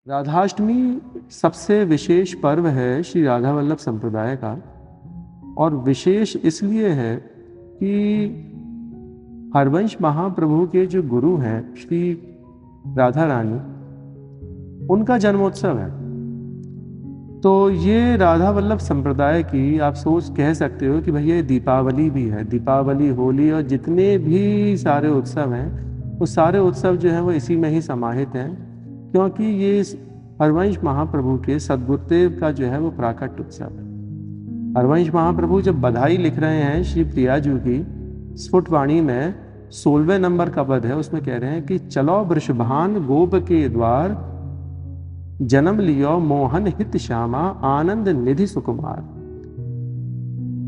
राधाष्टमी सबसे विशेष पर्व है श्री राधा वल्लभ संप्रदाय का। और विशेष इसलिए है कि हरवंश महाप्रभु के जो गुरु हैं श्री राधा रानी, उनका जन्मोत्सव है। तो ये राधा वल्लभ संप्रदाय की आप कह सकते हो कि भैया ये दीपावली भी है। दीपावली, होली और जितने भी सारे उत्सव हैं, वो सारे उत्सव जो हैं वो इसी में ही समाहित हैं, क्योंकि ये हरवंश महाप्रभु के सद्गुरुदेव का जो है वो प्राकट उत्सव है। हरवंश महाप्रभु जब बधाई लिख रहे हैं श्री प्रियाजू की, स्फुटवाणी में 16वें नंबर का पद है, उसमें कह रहे हैं कि चलो वृषभान गोप के द्वार, जन्म लियो मोहन हित श्यामा आनंद निधि सुकुमार।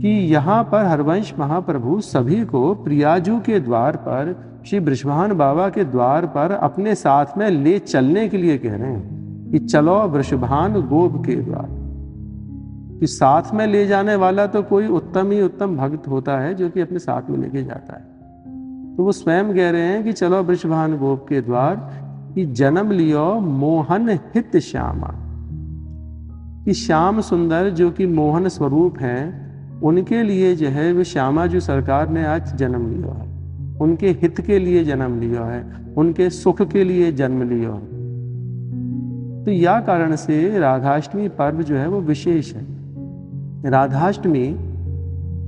कि यहाँ पर हरवंश महाप्रभु सभी को प्रियाजू के द्वार पर, श्री वृषभान बाबा के द्वार पर अपने साथ में ले चलने के लिए कह रहे हैं कि चलो वृषभान गोप के द्वार। कि साथ में ले जाने वाला तो कोई उत्तम ही उत्तम भक्त होता है जो कि अपने साथ में लेके जाता है। तो वो स्वयं कह रहे हैं कि चलो वृषभान गोप के द्वार, कि जन्म लियो मोहन हित श्यामा। कि श्याम सुंदर जो कि मोहन स्वरूप हैं, उनके लिए जो है वो श्यामा जो सरकार ने आज जन्म लिया है, उनके हित के लिए जन्म लिया है, उनके सुख के लिए जन्म लिया है। तो यह कारण से राधाष्टमी पर्व जो है वो विशेष है। राधाष्टमी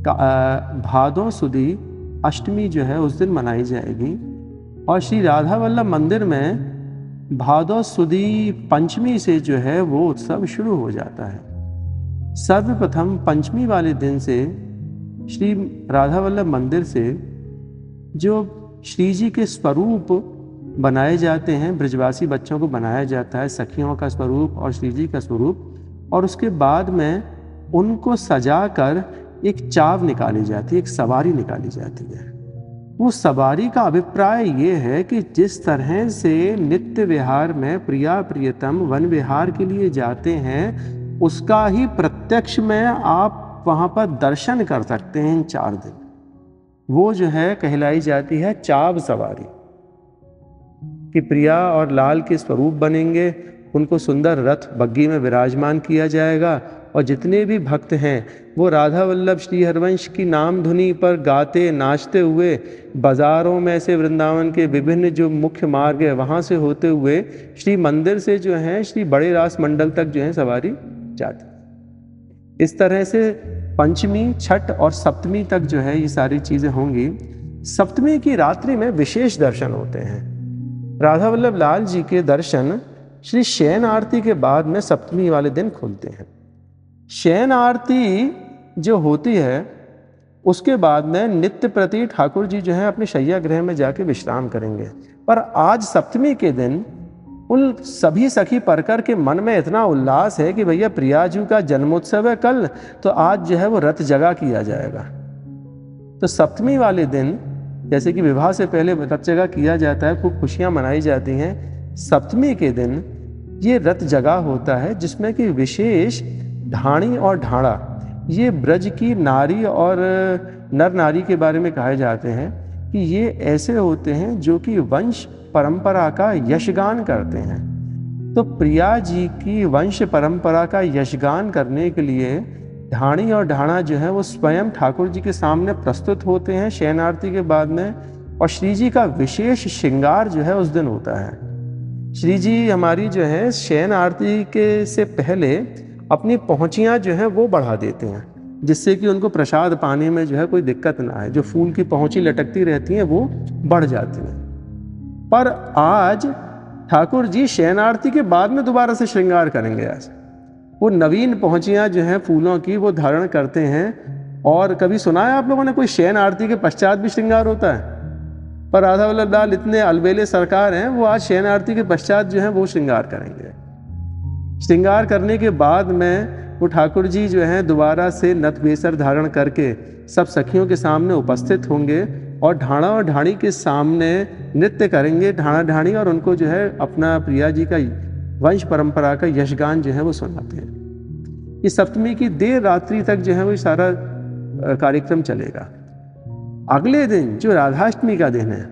का भादों सुदी अष्टमी जो है उस दिन मनाई जाएगी। और श्री राधा वल्लभ मंदिर में भादौ सुदी पंचमी से जो है वो उत्सव शुरू हो जाता है। सर्वप्रथम पंचमी वाले दिन से श्री राधा वल्लभ मंदिर से जो श्री जी के स्वरूप बनाए जाते हैं, ब्रजवासी बच्चों को बनाया जाता है, सखियों का स्वरूप और श्री जी का स्वरूप, और उसके बाद में उनको सजा कर एक चाव निकाली जाती है, एक सवारी निकाली जाती है। वो सवारी का अभिप्राय ये है कि जिस तरह से नित्य विहार में प्रिया प्रियतम वन विहार के लिए जाते हैं, उसका ही प्रत्यक्ष में आप वहाँ पर दर्शन कर सकते हैं इन 4 दिन। वो जो है कहलाई जाती है चाव सवारी। कि प्रिया और लाल के स्वरूप बनेंगे, उनको सुंदर रथ बग्गी में विराजमान किया जाएगा, और जितने भी भक्त हैं वो राधा वल्लभ श्री हरवंश की नाम धुनी पर गाते नाचते हुए बाज़ारों में से वृंदावन के विभिन्न जो मुख्य मार्ग है वहाँ से होते हुए श्री मंदिर से जो है श्री बड़े रास मंडल तक जो है सवारी जाती। इस तरह से पंचमी, छठ और सप्तमी तक जो है ये सारी चीज़ें होंगी। सप्तमी की रात्रि में विशेष दर्शन होते हैं। राधा वल्लभ लाल जी के दर्शन श्री शयन आरती के बाद में सप्तमी वाले दिन खुलते हैं। शयन आरती जो होती है उसके बाद में नित्य प्रति ठाकुर जी जो है अपने शैया गृह में जाके विश्राम करेंगे। पर आज सप्तमी के दिन उन सभी सखी परकर के मन में इतना उल्लास है कि भैया प्रियाजू का जन्मोत्सव है कल, तो आज जो है वो रथ जगा किया जाएगा। तो सप्तमी वाले दिन जैसे कि विवाह से पहले रथ जगा किया जाता है, खूब खुशियाँ मनाई जाती हैं, सप्तमी के दिन ये रथ जगा होता है, जिसमें कि विशेष ढाणी और ढाड़ा ये ब्रज की नारी और नर नारी के बारे में कहे जाते हैं कि ये ऐसे होते हैं जो कि वंश परंपरा का यशगान करते हैं। तो प्रिया जी की वंश परंपरा का यशगान करने के लिए ढाणी और ढाणा जो है वो स्वयं ठाकुर जी के सामने प्रस्तुत होते हैं शयन आरती के बाद में। और श्री जी का विशेष श्रृंगार जो है उस दिन होता है। श्री जी हमारी जो है शयन आरती के से पहले अपनी पहुँचियाँ जो है वो बढ़ा देते हैं, जिससे कि उनको प्रसाद पाने में जो है कोई दिक्कत ना है। जो फूल की पहुँची लटकती रहती हैं वो बढ़ जाती हैं। पर आज ठाकुर जी शयन आरती के बाद में दोबारा से श्रृंगार करेंगे। आज वो नवीन पहुँचियाँ जो हैं फूलों की वो धारण करते हैं। और कभी सुना है आप लोगों ने कोई शयन आरती के पश्चात भी श्रृंगार होता है? पर राधा वल्लभ लाल इतने अलबेले सरकार हैं, वो आज शयन आरती के पश्चात जो है वो श्रृंगार करेंगे। श्रृंगार करने के बाद में वो ठाकुर जी जो हैं दोबारा से नथ बेसर धारण करके सब सखियों के सामने उपस्थित होंगे और ढाणा और ढाणी के सामने नृत्य करेंगे, ढाणा ढाणी, और उनको जो है अपना प्रिया जी का वंश परंपरा का यशगान जो है वो सुनाते हैं। ये सप्तमी की देर रात्रि तक जो है वो सारा कार्यक्रम चलेगा। अगले दिन जो राधाष्टमी का दिन है,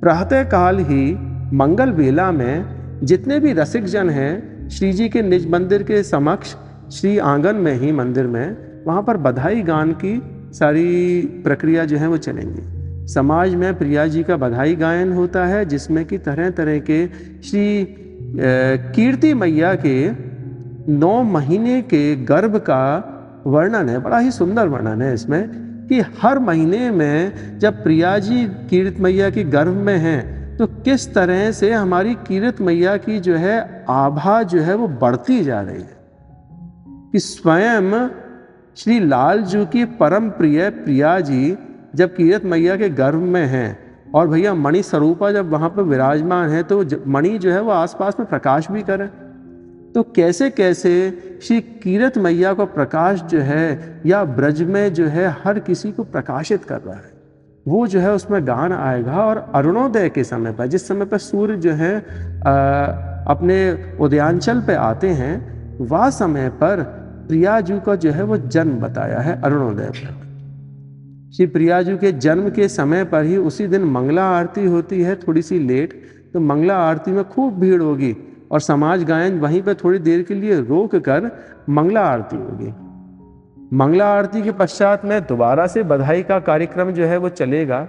प्रातः काल ही मंगल बेला में जितने भी रसिक जन हैं श्री जी के निज मंदिर के समक्ष, श्री आंगन में ही मंदिर में, वहाँ पर बधाई गान की सारी प्रक्रिया जो है वो चलेंगी। समाज में प्रिया जी का बधाई गायन होता है, जिसमें कि तरह तरह के श्री कीर्ति मैया के 9 महीने के गर्भ का वर्णन है। बड़ा ही सुंदर वर्णन है इसमें कि हर महीने में जब प्रिया जी कीर्ति मैया के गर्भ में हैं तो किस तरह से हमारी कीर्ति मैया की जो है आभा जो है वो बढ़ती जा रही है, कि स्वयं श्री लाल जी की परम प्रिय प्रिया जी जब कीर्ति मैया के गर्भ में हैं और भैया मणि स्वरूपा जब वहाँ पर विराजमान है तो मणि जो है वो आसपास में प्रकाश भी करे, तो कैसे कैसे श्री कीर्ति मैया का प्रकाश जो है या ब्रज में जो है हर किसी को प्रकाशित कर रहा है, वो जो है उसमें गान आएगा। और अरुणोदय के समय पर, जिस समय पर सूर्य जो है अपने उदयांचल पे आते हैं, वह समय पर प्रिया जी का जो है वो जन्म बताया है अरुणोदय पर। श्री प्रिया जी के जन्म के समय पर ही उसी दिन मंगला आरती होती है, थोड़ी सी लेट, तो मंगला आरती में खूब भीड़ होगी और समाज गायन वहीं पर थोड़ी देर के लिए रोक कर मंगला आरती होगी। मंगला आरती के पश्चात में दोबारा से बधाई का कार्यक्रम जो है वो चलेगा।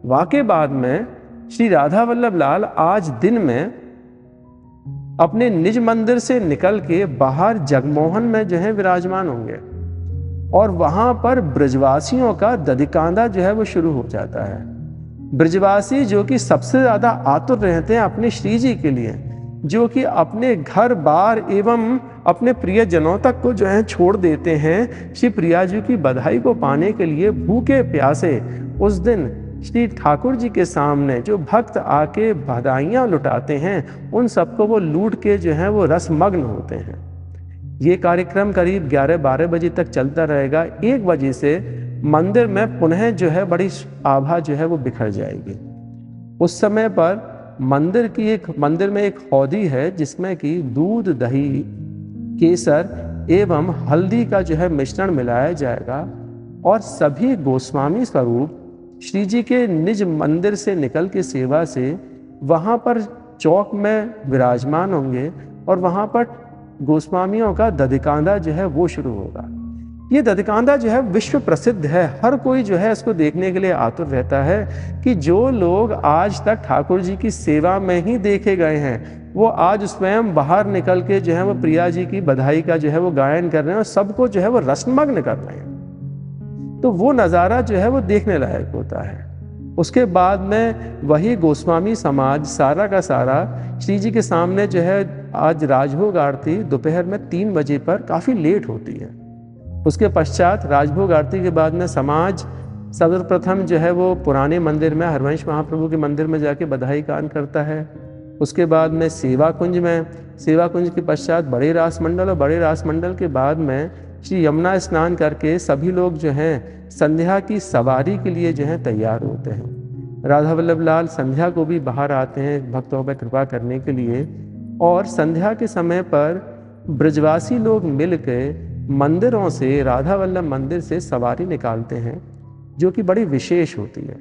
वाके बाद में श्री राधा वल्लभ लाल आज दिन में अपने निज मंदिर से निकल के बाहर जगमोहन में जो है विराजमान होंगे और वहां पर ब्रजवासियों का दधिकांधा जो है वो शुरू हो जाता है। ब्रजवासी जो कि सबसे ज्यादा आतुर रहते हैं अपने श्री जी के लिए, जो कि अपने घर बार एवं अपने प्रिय जनों तक को जो है छोड़ देते हैं श्री प्रिया जी की बधाई को पाने के लिए भूखे प्यासे। उस दिन श्री ठाकुर जी के सामने जो भक्त आके बधाइयाँ लुटाते हैं, उन सबको वो लूट के जो है वो रसमग्न होते हैं। ये कार्यक्रम करीब 11-12 बजे तक चलता रहेगा। 1 बजे से मंदिर में पुनः जो है बड़ी आभा जो है वो बिखर जाएगी। उस समय पर मंदिर में एक हौदी है जिसमें कि दूध, दही, केसर एवं हल्दी का जो है मिश्रण मिलाया जाएगा और सभी गोस्वामी स्वरूप श्री जी के निज मंदिर से निकल के सेवा से वहाँ पर चौक में विराजमान होंगे और वहाँ पर गोस्वामियों का दधिकांधा जो है वो शुरू होगा। ये दधिकांधा जो है विश्व प्रसिद्ध है, हर कोई जो है इसको देखने के लिए आतुर रहता है कि जो लोग आज तक ठाकुर जी की सेवा में ही देखे गए हैं, वो आज स्वयं बाहर निकल के जो है वो प्रिया जी की बधाई का जो है वो गायन कर रहे हैं और सबको जो है वो रसमग्न कर रहे हैं। तो वो नज़ारा जो है वो देखने लायक होता है। उसके बाद में वही गोस्वामी समाज सारा का सारा श्री जी के सामने जो है आज राजभोग आरती दोपहर में 3 बजे पर काफ़ी लेट होती है। उसके पश्चात राजभोग आरती के बाद में समाज सर्वप्रथम जो है वो पुराने मंदिर में हरवंश महाप्रभु के मंदिर में जाके बधाई गान करता है। उसके बाद में सेवा कुंज के पश्चात बड़े रास मंडल और बड़े रास मंडल के बाद में श्री यमुना स्नान करके सभी लोग जो हैं संध्या की सवारी के लिए जो है तैयार होते हैं। राधा वल्लभ लाल संध्या को भी बाहर आते हैं भक्तों पर कृपा करने के लिए और संध्या के समय पर ब्रजवासी लोग मिलकर मंदिरों से राधा वल्लभ मंदिर से सवारी निकालते हैं जो कि बड़ी विशेष होती है।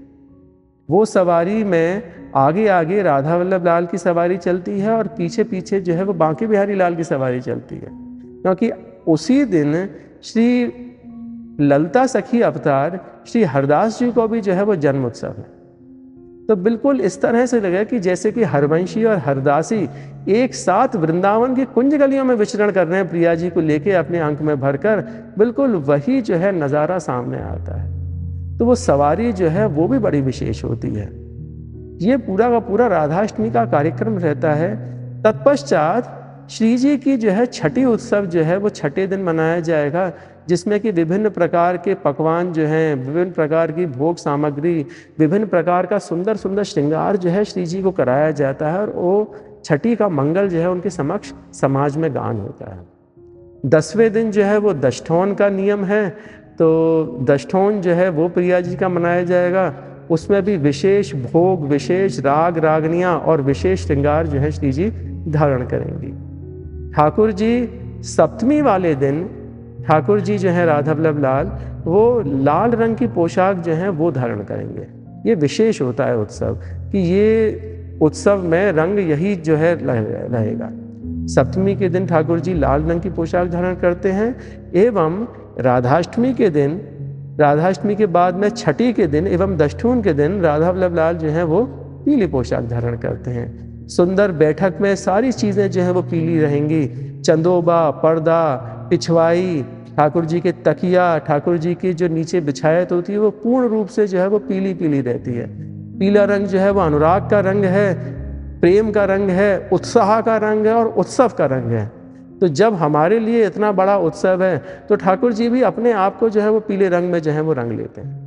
वो सवारी में आगे आगे राधा वल्लभ लाल की सवारी चलती है और पीछे पीछे जो है वो बांके बिहारी लाल की सवारी चलती है, क्योंकि उसी दिन श्री ललता सखी अवतार श्री हरदास जी को भी जो है वो जन्म उत्सव है। तो बिल्कुल इस तरह से लगे कि जैसे कि हरवंशी और हरदासी एक साथ वृंदावन की कुंज गलियों में विचरण कर रहे हैं प्रिया जी को लेके अपने अंक में भरकर, बिल्कुल वही जो है नज़ारा सामने आता है। तो वो सवारी जो है वो भी बड़ी विशेष होती है। ये पूरा का पूरा राधाष्टमी का कार्यक्रम रहता है। तत्पश्चात श्री जी की जो है छठी उत्सव जो है वो छठे दिन मनाया जाएगा, जिसमें कि विभिन्न प्रकार के पकवान जो हैं, विभिन्न प्रकार की भोग सामग्री, विभिन्न प्रकार का सुंदर सुंदर श्रृंगार जो है श्री जी को कराया जाता है और वो छठी का मंगल जो है उनके समक्ष समाज में गान होता है। 10वें दिन जो है वो दष्ठौन का नियम है, तो दष्ठौन जो है वो प्रिया जी का मनाया जाएगा। उसमें भी विशेष भोग, विशेष राग रागनियाँ और विशेष श्रृंगार जो है श्री जी धारण करेंगी। ठाकुर जी सप्तमी वाले दिन ठाकुर जी जो है राधा वल्लभ लाल वो लाल रंग की पोशाक जो है वो धारण करेंगे। ये विशेष होता है उत्सव कि ये उत्सव में रंग यही जो है रहेगा। सप्तमी के दिन ठाकुर जी लाल रंग की पोशाक धारण करते हैं एवं राधाष्टमी के दिन, राधाष्टमी के बाद में छठी के दिन एवं दशठून के दिन राधा वल्लभ लाल जो है वो पीली पोशाक धारण करते हैं। सुंदर बैठक में सारी चीज़ें जो है वो पीली रहेंगी। चंदोबा, पर्दा, पिछवाई, ठाकुर जी के तकिया, ठाकुर जी की जो नीचे बिछायत होती है वो पूर्ण रूप से जो है वो पीली पीली रहती है। पीला रंग जो है वो अनुराग का रंग है, प्रेम का रंग है, उत्साह का रंग है और उत्सव का रंग है। तो जब हमारे लिए इतना बड़ा उत्सव है तो ठाकुर जी भी अपने आप को जो है वो पीले रंग में जो है वो रंग लेते हैं।